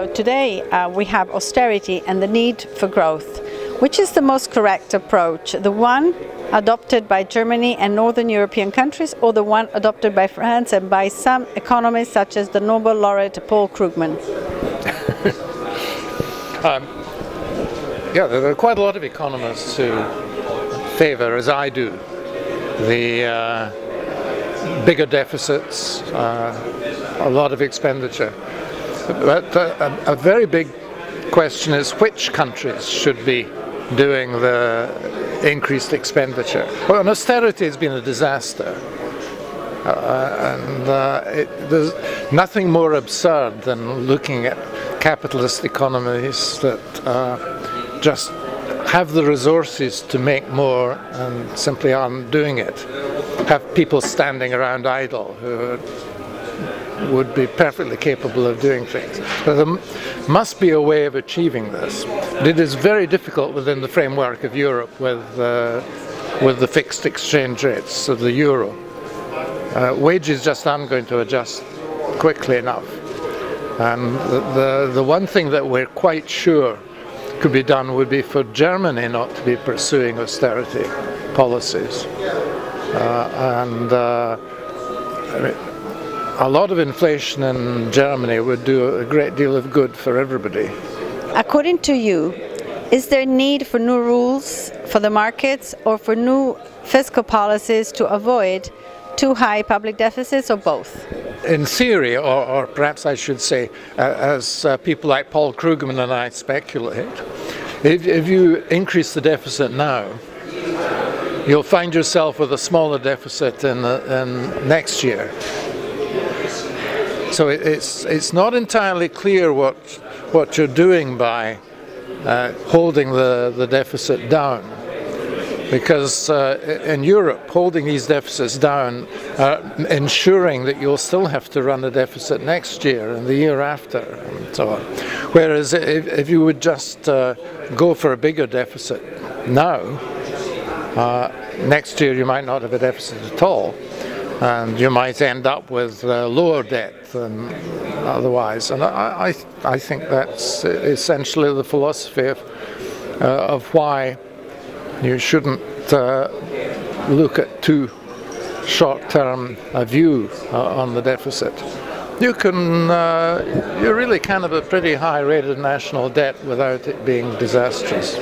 So today we have austerity and the need for growth. Which is the most correct approach? The one adopted by Germany and Northern European countries, or the one adopted by France and by some economists such as the Nobel laureate Paul Krugman? Yeah, there are quite a lot of economists who favor, as I do, the bigger deficits, a lot of expenditure. But a very big question is which countries should be doing the increased expenditure. Well, and austerity has been a disaster. There's nothing more absurd than looking at capitalist economies that just have the resources to make more and simply aren't doing it. Have people standing around idle who would be perfectly capable of doing things. But there must be a way of achieving this. But it is very difficult within the framework of Europe with the fixed exchange rates of the euro. Wages just aren't going to adjust quickly enough. And the one thing that we're quite sure could be done would be for Germany not to be pursuing austerity policies. A lot of inflation in Germany would do a great deal of good for everybody. According to you, is there a need for new rules for the markets or for new fiscal policies to avoid too high public deficits, or both? In theory, or perhaps I should say, as people like Paul Krugman and I speculate, if you increase the deficit now, you'll find yourself with a smaller deficit in next year. So it's not entirely clear what you're doing by holding the deficit down, because in Europe, holding these deficits down, ensuring that you'll still have to run a deficit next year and the year after, and so on. Whereas if you would just go for a bigger deficit now, next year you might not have a deficit at all. And you might end up with lower debt than otherwise. And I think that's essentially the philosophy of why you shouldn't look at too short-term a view on the deficit. You really can have a pretty high rate of national debt without it being disastrous.